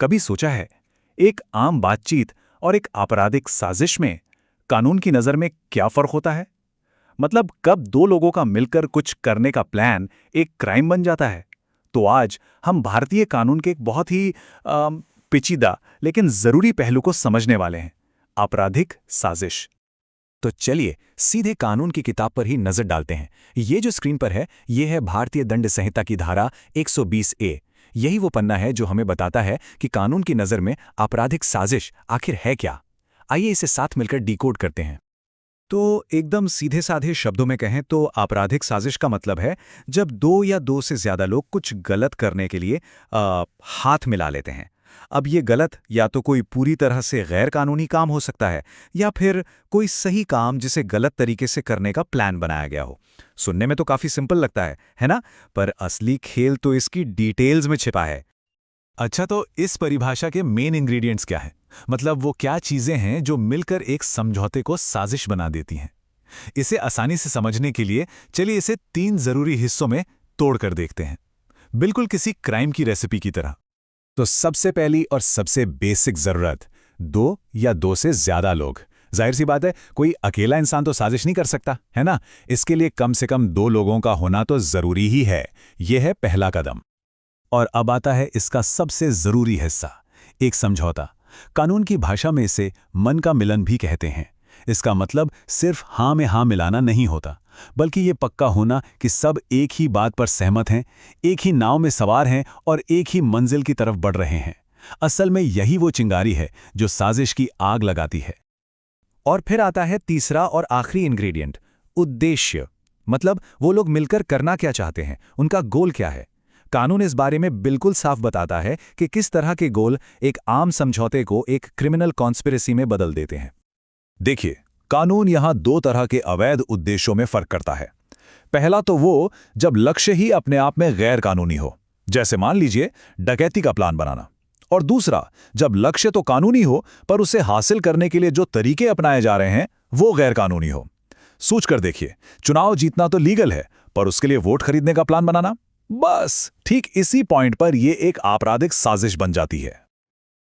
कभी सोचा है, एक आम बातचीत और एक आपराधिक साजिश में कानून की नज़र में क्या फ़र्क होता है? मतलब कब दो लोगों का मिलकर कुछ करने का प्लान एक क्राइम बन जाता है? तो आज हम भारतीय कानून के एक बहुत ही पेचीदा लेकिन ज़रूरी पहलू को समझने वाले हैं, आपराधिक साजिश। तो चलिए सीधे कानून की किताब पर ही नजर डालते हैं। ये जो स्क्रीन पर है, ये है भारतीय दंड संहिता की धारा 120 ए। यही वो पन्ना है जो हमें बताता है कि कानून की नज़र में आपराधिक साजिश आखिर है क्या। आइए इसे साथ मिलकर डिकोड करते हैं। तो एकदम सीधे साधे शब्दों में कहें तो आपराधिक साजिश का मतलब है जब दो या दो से ज्यादा लोग कुछ गलत करने के लिए हाथ मिला लेते हैं। अब ये गलत या तो कोई पूरी तरह से गैर कानूनी काम हो सकता है या फिर कोई सही काम जिसे गलत तरीके से करने का प्लान बनाया गया हो। सुनने में तो काफी सिंपल लगता है ना? पर असली खेल तो इसकी डिटेल्स में छिपा है। अच्छा, तो इस परिभाषा के मेन इंग्रेडिएंट्स क्या हैं? मतलब वो क्या चीजें हैं जो मिलकर एक समझौते को साजिश बना देती हैं? इसे आसानी से समझने के लिए चलिए इसे 3 जरूरी हिस्सों में तोड़कर देखते हैं, बिल्कुल किसी क्राइम की रेसिपी की तरह। तो सबसे पहली और सबसे बेसिक जरूरत, दो या दो से ज्यादा लोग। जाहिर सी बात है, कोई अकेला इंसान तो साजिश नहीं कर सकता, है ना? इसके लिए कम से कम 2 लोगों का होना तो जरूरी ही है। यह है पहला कदम। और अब आता है इसका सबसे जरूरी हिस्सा, एक समझौता। कानून की भाषा में इसे मन का मिलन भी कहते हैं। इसका मतलब सिर्फ हाँ में हाँ मिलाना नहीं होता, बल्कि ये पक्का होना कि सब एक ही बात पर सहमत हैं, एक ही नाव में सवार हैं और एक ही मंजिल की तरफ बढ़ रहे हैं। असल में यही वो चिंगारी है जो साजिश की आग लगाती है। और फिर आता है तीसरा और आखिरी इंग्रेडिएंट, उद्देश्य। मतलब वो लोग मिलकर करना क्या चाहते हैं, उनका गोल क्या है। कानून इस बारे में बिल्कुल साफ बताता है कि किस तरह के गोल एक आम समझौते को एक क्रिमिनल कॉन्स्पिरेसी में बदल देते हैं। देखिए, कानून यहां 2 तरह के अवैध उद्देश्यों में फर्क करता है। पहला तो वो जब लक्ष्य ही अपने आप में गैर कानूनी हो, जैसे मान लीजिए डकैती का प्लान बनाना। और दूसरा, जब लक्ष्य तो कानूनी हो पर उसे हासिल करने के लिए जो तरीके अपनाए जा रहे हैं वो गैर कानूनी हो। सोच कर देखिए, चुनाव जीतना तो लीगल है, पर उसके लिए वोट खरीदने का प्लान बनाना, बस ठीक इसी पॉइंट पर यह एक आपराधिक साजिश बन जाती है।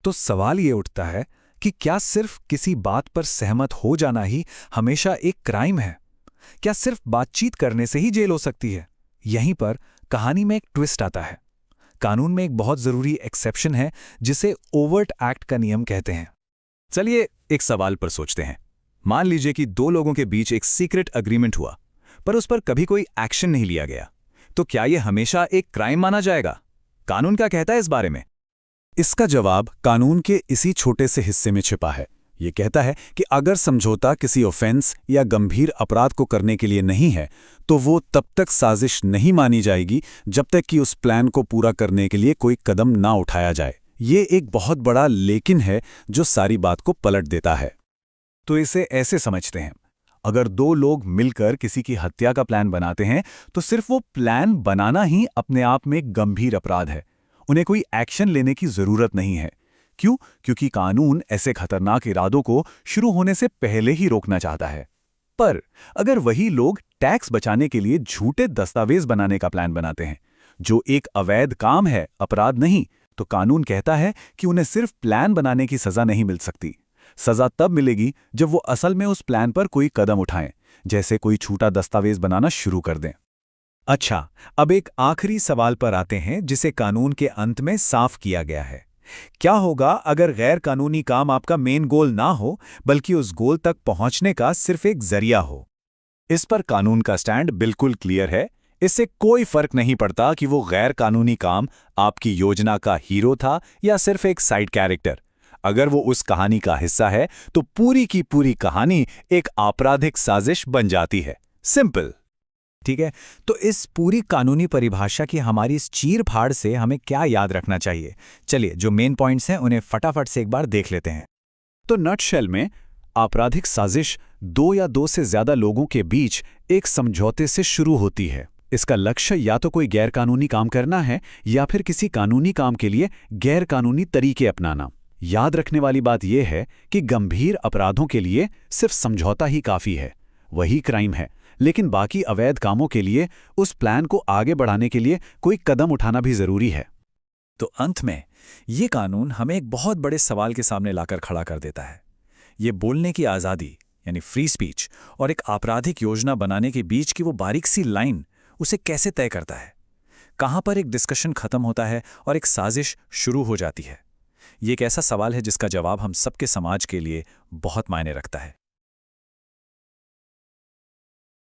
तो सवाल ये उठता है कि क्या सिर्फ किसी बात पर सहमत हो जाना ही हमेशा एक क्राइम है? क्या सिर्फ बातचीत करने से ही जेल हो सकती है? यहीं पर कहानी में एक ट्विस्ट आता है। कानून में एक बहुत जरूरी एक्सेप्शन है जिसे ओवर्ट एक्ट का नियम कहते हैं। चलिए एक सवाल पर सोचते हैं। मान लीजिए कि 2 लोगों के बीच एक सीक्रेट अग्रीमेंट हुआ, पर उस पर कभी कोई एक्शन नहीं लिया गया। तो क्या यह हमेशा एक क्राइम माना जाएगा? कानून क्या कहता है इस बारे में? इसका जवाब कानून के इसी छोटे से हिस्से में छिपा है। ये कहता है कि अगर समझौता किसी ऑफेंस या गंभीर अपराध को करने के लिए नहीं है, तो वो तब तक साजिश नहीं मानी जाएगी जब तक कि उस प्लान को पूरा करने के लिए कोई कदम ना उठाया जाए। ये एक बहुत बड़ा लेकिन है जो सारी बात को पलट देता है। तो इसे ऐसे समझते हैं, अगर 2 लोग मिलकर किसी की हत्या का प्लान बनाते हैं तो सिर्फ वो प्लान बनाना ही अपने आप में एक गंभीर अपराध है। उन्हें कोई एक्शन लेने की जरूरत नहीं है। क्यों? क्योंकि कानून ऐसे खतरनाक इरादों को शुरू होने से पहले ही रोकना चाहता है। पर अगर वही लोग टैक्स बचाने के लिए झूठे दस्तावेज बनाने का प्लान बनाते हैं, जो एक अवैध काम है, अपराध नहीं, तो कानून कहता है कि उन्हें सिर्फ प्लान बनाने की सजा नहीं मिल सकती। सजा तब मिलेगी जब वो असल में उस प्लान पर कोई कदम उठाएं, जैसे कोई झूठा दस्तावेज बनाना शुरू कर दें। अच्छा, अब एक आखिरी सवाल पर आते हैं जिसे कानून के अंत में साफ किया गया है। क्या होगा अगर गैर कानूनी काम आपका मेन गोल ना हो, बल्कि उस गोल तक पहुंचने का सिर्फ एक जरिया हो? इस पर कानून का स्टैंड बिल्कुल क्लियर है। इससे कोई फर्क नहीं पड़ता कि वो गैर कानूनी काम आपकी योजना का हीरो था या सिर्फ एक साइड कैरेक्टर। अगर वो उस कहानी का हिस्सा है तो पूरी की पूरी कहानी एक आपराधिक साजिश बन जाती है। सिंपल। ठीक है, तो इस पूरी कानूनी परिभाषा की हमारी इस चीर-फाड़ से हमें क्या याद रखना चाहिए? चलिए जो मेन पॉइंट्स हैं उन्हें फटाफट से एक बार देख लेते हैं। तो नटशेल में आपराधिक साजिश 2 या 2 से ज्यादा लोगों के बीच एक समझौते से शुरू होती है। इसका लक्ष्य या तो कोई गैरकानूनी काम करना है या फिर किसी कानूनी काम के लिए गैरकानूनी तरीके अपनाना। याद रखने वाली बात यह है कि गंभीर अपराधों के लिए सिर्फ समझौता ही काफी है, वही क्राइम है। लेकिन बाकी अवैध कामों के लिए उस प्लान को आगे बढ़ाने के लिए कोई कदम उठाना भी जरूरी है। तो अंत में ये कानून हमें एक बहुत बड़े सवाल के सामने लाकर खड़ा कर देता है। ये बोलने की आज़ादी यानी फ्री स्पीच और एक आपराधिक योजना बनाने के बीच की वो बारीक सी लाइन उसे कैसे तय करता है? कहाँ पर एक डिस्कशन खत्म होता है और एक साजिश शुरू हो जाती है? ये एक ऐसा सवाल है जिसका जवाब हम सबके समाज के लिए बहुत मायने रखता है।